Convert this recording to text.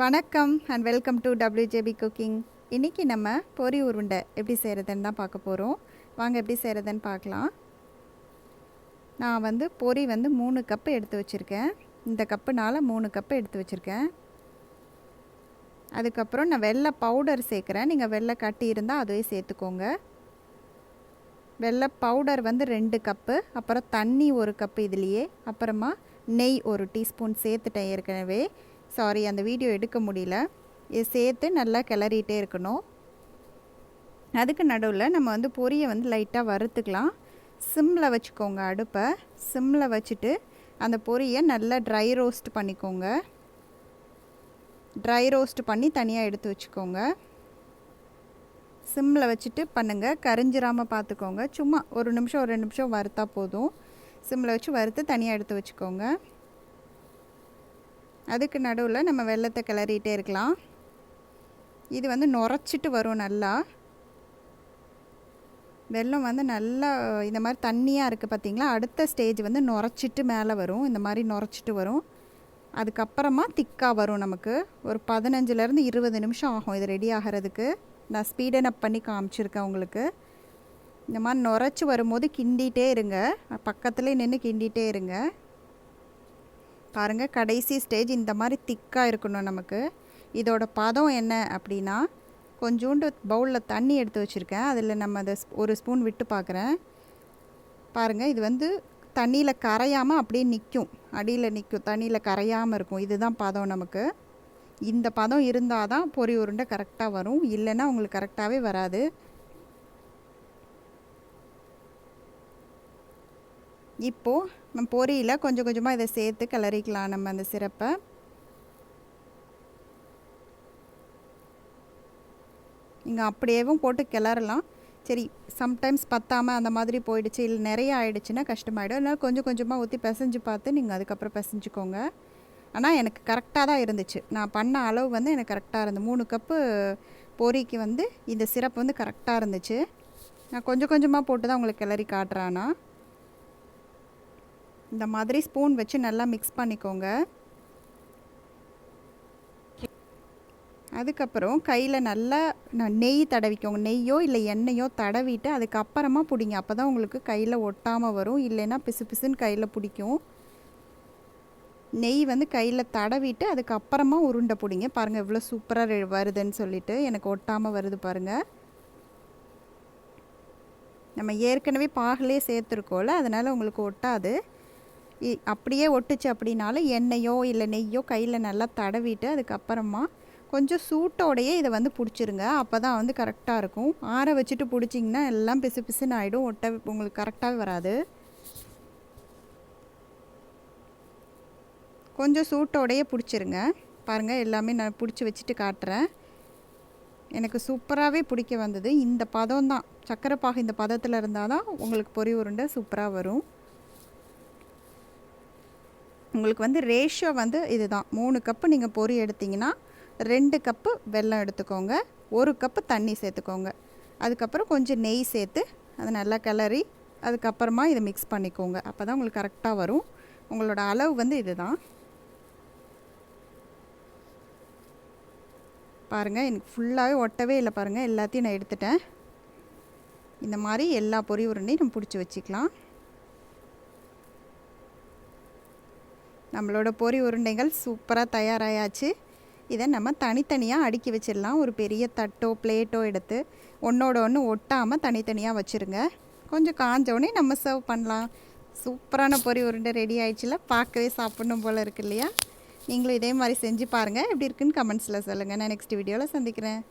வணக்கம் and welcome to WJB cooking. இன்றைக்கி நம்ம பொரி உருண்டை எப்படி செய்கிறதுன்னு தான் பார்க்க போகிறோம். வாங்க எப்படி செய்கிறதுன்னு பார்க்கலாம். நான் பொரி 3 கப்பு எடுத்து வச்சுருக்கேன். இந்த கப்புனால் 3 கப்பு எடுத்து வச்சுருக்கேன். அதுக்கப்புறம் நான் வெள்ளை பவுடர் சேர்க்குறேன். நீங்கள் வெள்ளை கட்டி இருந்தால் அதுவே சேர்த்துக்கோங்க. வெள்ளை பவுடர் 2 கப்பு, அப்புறம் தண்ணி 1 கப்பு இதுலேயே, அப்புறமா நெய் 1 டீஸ்பூன் சேர்த்துட்டேன் ஏற்கனவே. சாரி, அந்த வீடியோ எடுக்க முடியல. இது சேர்த்து நல்லா கிளறிட்டே இருக்கணும். அதுக்கு நடுவில் நம்ம பொரியை லைட்டாக வறுத்துக்கலாம். சிம்மில் வச்சுக்கோங்க. அடுப்பை சிம்மில் வச்சுட்டு அந்த பொரியை நல்லா ட்ரை ரோஸ்ட் பண்ணிக்கோங்க. ட்ரை ரோஸ்ட் பண்ணி தனியாக எடுத்து வச்சுக்கோங்க. சிம்மில் வச்சுட்டு பண்ணுங்கள், கரிஞ்சிராமல் பார்த்துக்கோங்க. சும்மா 1 நிமிஷம் 2 நிமிஷம் வறுத்தா போதும். சிம்மில் வச்சு வறுத்து தனியாக எடுத்து வச்சுக்கோங்க. அதுக்கு நடுவில் நம்ம வெல்லத்தை கிளறிட்டே இருக்கலாம். இது நுரைச்சிட்டு வரும். நல்லா வெல்லம் நல்லா இந்த மாதிரி தண்ணியாக இருக்குது பார்த்திங்களா. அடுத்த ஸ்டேஜ் நுரைச்சிட்டு மேலே வரும். இந்த மாதிரி நுரைச்சிட்டு வரும். அதுக்கப்புறமா திக்காக வரும். நமக்கு ஒரு 15லேருந்து 20 நிமிஷம் ஆகும் இது ரெடி ஆகிறதுக்கு. நான் ஸ்பீடன் அப் பண்ணி காமிச்சிருக்கேன் உங்களுக்கு. இந்த மாதிரி நுரைச்சி வரும்போது கிண்டிகிட்டே இருங்க. பக்கத்துலேயே நின்று கிண்டிகிட்டே இருங்க. பாருங்கள், கடைசி ஸ்டேஜ் இந்த மாதிரி திக்காக இருக்கணும் நமக்கு. இதோட பதம் என்ன அப்படின்னா, கொஞ்சோண்டு பவுலில் தண்ணி எடுத்து வச்சுருக்கேன். அதில் நம்ம அதை 1 ஸ்பூன் விட்டு பார்க்குறேன். பாருங்கள், இது தண்ணியில் கரையாமல் அப்படியே நிற்கும். அடியில் நிற்கும், தண்ணியில் கரையாமல் இருக்கும். இதுதான் பதம் நமக்கு. இந்த பதம் இருந்தால் தான் பொரி உருண்டை கரெக்டாக வரும். இல்லைன்னா உங்களுக்கு கரெக்டாகவே வராது. இப்போது நம்ம பொரியில் கொஞ்சம் கொஞ்சமாக இதை சேர்த்து கிளறிக்கலாம். நம்ம அந்த சிரப்பை நீங்கள் அப்படியேவும் போட்டு கிளறலாம். சரி, சம்டைம்ஸ் பத்தாமல் அந்த மாதிரி போயிடுச்சு, இல்லை நிறைய ஆகிடுச்சுன்னா கஷ்டமாயிடும். அதனால் கொஞ்சம் கொஞ்சமாக ஊற்றி பிசைஞ்சு பார்த்து நீங்கள் அதுக்கப்புறம் பிசைஞ்சுக்கோங்க. ஆனால் எனக்கு கரெக்டாக தான் இருந்துச்சு. நான் பண்ண அளவு எனக்கு கரெக்டாக இருந்தது. 3 கப்பு பொரிக்கு இந்த சிரப்பு கரெக்டாக இருந்துச்சு. நான் கொஞ்சம் கொஞ்சமாக போட்டு தான் உங்களுக்கு கிளறி காட்டுறேன்னா. இந்த மாதிரி ஸ்பூன் வச்சு நல்லா மிக்ஸ் பண்ணிக்கோங்க. அதுக்கப்புறம் கையில் நல்லா நெய் தடவிக்கோங்க. நெய்யோ இல்லை எண்ணெயோ தடவிட்டு அதுக்கப்புறமா பிடிங்க. அப்போ தான் உங்களுக்கு கையில் ஒட்டாமல் வரும். இல்லைன்னா பிசு பிசுன்னு கையில் பிடிக்கும். நெய் கையில் தடவிட்டு அதுக்கப்புறமா உருண்டை பிடிங்க. பாருங்கள் எவ்வளோ சூப்பராக வருதுன்னு சொல்லிட்டு. எனக்கு ஒட்டாமல் வருது பாருங்கள். நம்ம ஏற்கனவே பாகிலே சேர்த்துருக்கோம்ல, அதனால் உங்களுக்கு ஒட்டாது. அப்படியே ஒட்டுச்சு அப்படின்னாலும் எண்ணெயோ இல்லை நெய்யோ கையில் நல்லா தடவிட்டு அதுக்கப்புறமா கொஞ்சம் சூட்டோடையே இதை பிடிச்சிருங்க. அப்போ தான் கரெக்டாக இருக்கும். ஆற வச்சுட்டு பிடிச்சிங்கன்னா எல்லாம் பிசு பிசுன்னு ஆகிடும். உங்களுக்கு கரெக்டாகவே வராது. கொஞ்சம் சூட்டோடையே பிடிச்சிருங்க. பாருங்கள், எல்லாமே நான் பிடிச்சி வச்சுட்டு காட்டுறேன். எனக்கு சூப்பராகவே பிடிக்க வந்தது. இந்த பதம் தான், சர்க்கரை பாகு இந்த பதத்தில் இருந்தால் தான் உங்களுக்கு பொரி உருண்டை சூப்பராக வரும். உங்களுக்கு ரேஷியோ இதுதான். 3 கப்பு நீங்கள் பொரி எடுத்திங்கன்னா 2 கப்பு வெல்லம் எடுத்துக்கோங்க, 1 கப்பு தண்ணி சேர்த்துக்கோங்க. அதுக்கப்புறம் கொஞ்சம் நெய் சேர்த்து அதை நல்லா கிளறி அதுக்கப்புறமா இதை மிக்ஸ் பண்ணிக்கோங்க. அப்போ தான் உங்களுக்கு கரெக்டாக வரும். உங்களோட அளவு இதுதான். பாருங்கள், எனக்கு ஃபுல்லாகவே ஒட்டவே இல்லை. பாருங்கள், எல்லாத்தையும் நான் எடுத்துட்டேன். இந்த மாதிரி எல்லா பொரி உருண்டையும் நம்ம பிடிச்சி வச்சுக்கலாம். நம்மளோட பொரி உருண்டைகள் சூப்பராக தயாராகியாச்சு. இதை நம்ம தனித்தனியாக அடுக்கி வச்சிடலாம். ஒரு பெரிய தட்டோ பிளேட்டோ எடுத்து ஒன்றோட ஒன்று ஒட்டாமல் தனித்தனியாக வச்சுருங்க. கொஞ்சம் காஞ்சோடனே நம்ம சர்வ் பண்ணலாம். சூப்பரான பொரி உருண்டை ரெடி ஆயிடுச்சுல. பார்க்கவே சாப்பிடணும் போல் இருக்கு இல்லையா? நீங்களும் இதே மாதிரி செஞ்சு பாருங்கள். எப்படி இருக்குன்னு கமெண்ட்ஸில் சொல்லுங்கள். நான் நெக்ஸ்ட் வீடியோவில் சந்திக்கிறேன்.